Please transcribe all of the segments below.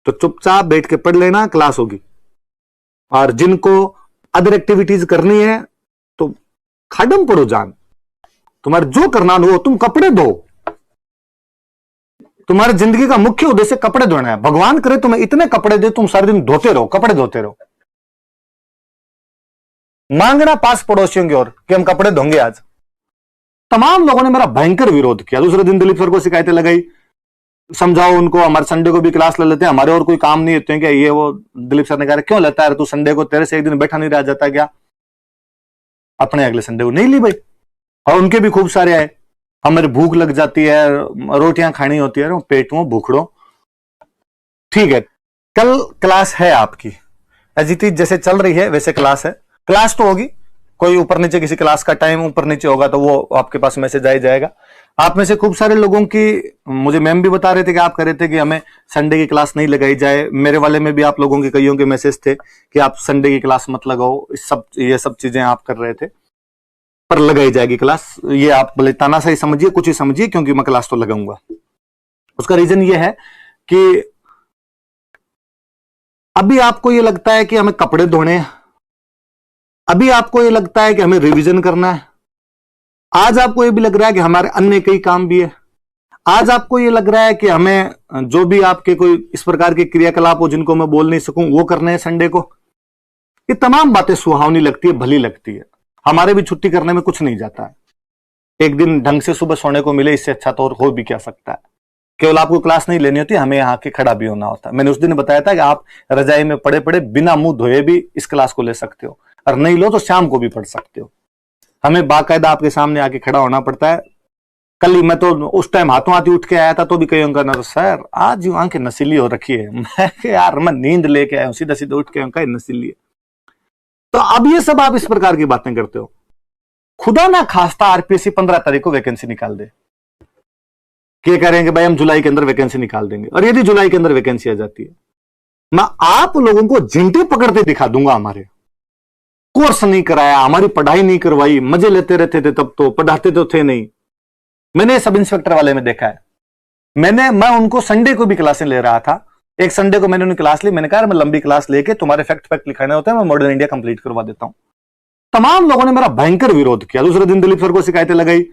तो चुपचाप बैठ के पढ़ लेना, क्लास होगी। और जिनको अदर एक्टिविटीज करनी है तो खाडम पड़ो जान, तुम्हारे जो करना हो, तुम कपड़े धो। तुम्हारी जिंदगी का मुख्य उद्देश्य कपड़े धोना है। भगवान करे तुम्हें इतने कपड़े दे, तुम सारे दिन धोते रहो, कपड़े धोते रहो। मांगना पास पड़ोसियों की ओर कि हम कपड़े धोंगे आज। तमाम लोगों ने मेरा भयंकर विरोध किया। दूसरे दिन दिलीप सर को शिकायतें लगाई, समझाओ उनको, हमारे संडे को भी क्लास ले लेते हैं, हमारे और कोई काम नहीं होते हैं क्या? ये वो दिलीप सर ने कहा क्यों लेता है तू संडे को, तेरे से एक दिन बैठा नहीं रह जाता क्या? अपने अगले संडे को नहीं ली भाई। और उनके भी खूब सारे आए, हमारी भूख लग जाती है, रोटियां खानी होती है, पेट में भूखड़ो। ठीक है, कल क्लास है आपकी, अजीती जैसे चल रही है वैसे क्लास है। क्लास तो होगी, कोई ऊपर नीचे किसी क्लास का टाइम ऊपर नीचे होगा तो वो आपके पास मैसेज आ जाएगा। आप में से खूब सारे लोगों की, मुझे मैम भी बता रहे थे कि आप कह रहे थे कि हमें संडे की क्लास नहीं लगाई जाए। मेरे वाले में भी आप लोगों के कईयों के मैसेज थे कि आप संडे की क्लास मत लगाओ, ये सब चीजें आप कर रहे थे। पर लगाई जाएगी क्लास, ये आप भले तानाशाही समझिए, कुछ ही समझिए, क्योंकि मैं क्लास तो लगाऊंगा। उसका रीजन ये है कि अभी आपको ये लगता है कि हमें कपड़े धोने हैं, अभी आपको ये लगता है कि हमें रिवीजन करना है, आज आपको ये भी लग रहा है कि हमारे अन्य कई काम भी है, आज आपको ये लग रहा है कि हमें जो भी आपके कोई इस प्रकार के क्रियाकलाप हो जिनको मैं बोल नहीं सकूं वो करने हैं संडे को। ये तमाम बातें सुहावनी लगती है, भली लगती है। हमारे भी छुट्टी करने में कुछ नहीं जाता है, एक दिन ढंग से सुबह सोने को मिले, इससे अच्छा तो और हो भी क्या सकता है। केवल आपको क्लास नहीं लेनी होती, हमें यहाँ के खड़ा भी होना होता है। मैंने उस दिन बताया था कि आप रजाई में पड़े पड़े बिना मुंह धोए भी इस क्लास को ले सकते हो, और नहीं लो तो शाम को भी पढ़ सकते हो। हमें बाकायदा आपके सामने आके खड़ा होना पड़ता है। कल ही मैं तो उस टाइम हाथों हाथी उठ के आया था तो भी कई अंका ना सर आज यूं आंखें नसीली हो रखी है। मैं यार मैं नींद लेके आया हूं, सीधा सीधा उठ के अंका नसीली है। तो अब ये सब आप इस प्रकार की बातें करते हो। खुदा ना खास्ता आरपीएससी 15 तारीख को वैकेंसी निकाल दे, क्या करेंगे भाई हम जुलाई के अंदर वैकेंसी निकाल देंगे, और यदि जुलाई के अंदर वैकेंसी आ जाती है, मैं आप लोगों को जिंटे पकड़ते दिखा दूंगा। हमारे कोर्स नहीं कराया, हमारी पढ़ाई नहीं करवाई, मजे लेते रहते थे, तब तो पढ़ाते तो थे नहीं। मैंने सब इंस्पेक्टर वाले में देखा है। मैं उनको संडे को भी क्लासें ले रहा था। एक संडे को मैंने उन्हें क्लास ली, मैंने कहा मैं लंबी क्लास लेके तुम्हारे फैक्ट लिखाने होते हैं, मैं मॉडर्न इंडिया कंप्लीट करवा देता हूं। तमाम लोगों ने मेरा भयंकर विरोध किया। दूसरे दिन दिलीप सर को शिकायतें लगाई,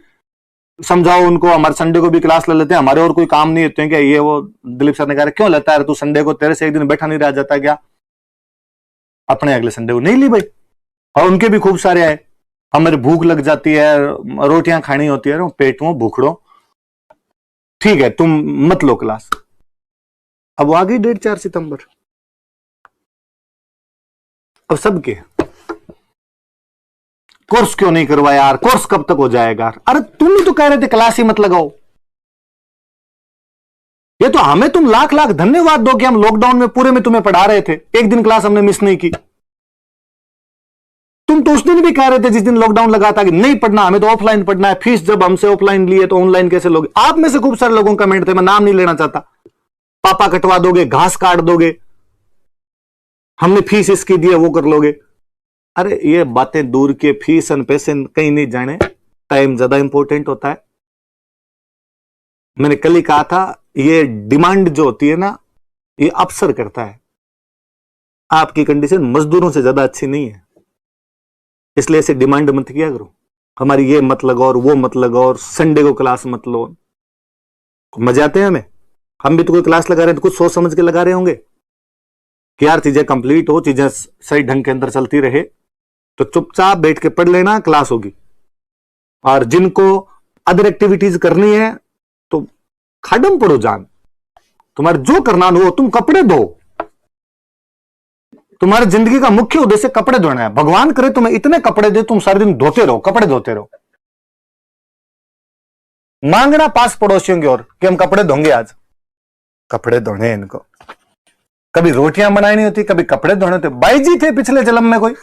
समझाओ उनको, हमारे संडे को भी क्लास ले लेते हैं, हमारे और कोई काम नहीं होते हैं क्या? ये वो दिलीप सर ने कहा क्यों लेता है तू संडे को, तेरे से एक दिन बैठा नहीं रह जाता क्या? अपने अगले संडे को नहीं ली भाई। और उनके भी खूब सारे आए, हमारी भूख लग जाती है, रोटियां खानी होती है, पेट में भूखड़ो। ठीक है, तुम मत लो क्लास। अब आ गई डेट 4 सितंबर, अब सबके कोर्स क्यों नहीं करवाया यार, कोर्स कब तक हो जाएगा? अरे तुम ही तो कह रहे थे क्लास ही मत लगाओ। ये तो हमें तुम लाख लाख धन्यवाद दो कि हम लॉकडाउन में पूरे में तुम्हें पढ़ा रहे थे, एक दिन क्लास हमने मिस नहीं की। तुम तो उस दिन भी कह रहे थे जिस दिन लॉकडाउन लगा था कि नहीं पढ़ना, हमें तो ऑफलाइन पढ़ना है, फीस जब हमसे ऑफलाइन लिए तो ऑनलाइन कैसे लोगे? आप में से खूब सारे लोगों का कमेंट थे, मैं नाम नहीं लेना चाहता, पापा कटवा दोगे, घास काट दोगे, हमने फीस इसकी दी है वो कर लोगे। अरे ये बातें दूर के, फीस और पैसे कहीं नहीं जाने, टाइम ज्यादा इंपॉर्टेंट होता है। मैंने कल ही कहा था, ये डिमांड जो होती है ना, ये अफसर करता है। आपकी कंडीशन मजदूरों से ज्यादा अच्छी नहीं है, इसलिए ऐसे डिमांड मत किया करो, हमारी ये मत लगाओ और वो मत लगाओ और संडे को क्लास मत लो। मजे आते हैं हमें, हम भी तो कोई क्लास लगा रहे हैं तो कुछ सोच समझ के लगा रहे होंगे कि यार चीजें कंप्लीट हो, चीजें सही ढंग के अंदर चलती रहे। तो चुपचाप बैठ के पढ़ लेना, क्लास होगी। और जिनको अदर एक्टिविटीज करनी है तो खाडम पड़ो जान, तुम्हारे जो करना हो, तुम कपड़े धो। तुम्हारी जिंदगी का मुख्य उद्देश्य कपड़े धोना है। भगवान करे तुम्हें इतने कपड़े दे, तुम सारे दिन धोते रहो, कपड़े धोते रहो। मांगना पास पड़ोसियों की ओर कि हम कपड़े धोंगे आज, कपड़े धोने इनको। कभी रोटियां बनाई नहीं होती, कभी कपड़े धोने होते। बाई जी थे पिछले जन्म में कोई,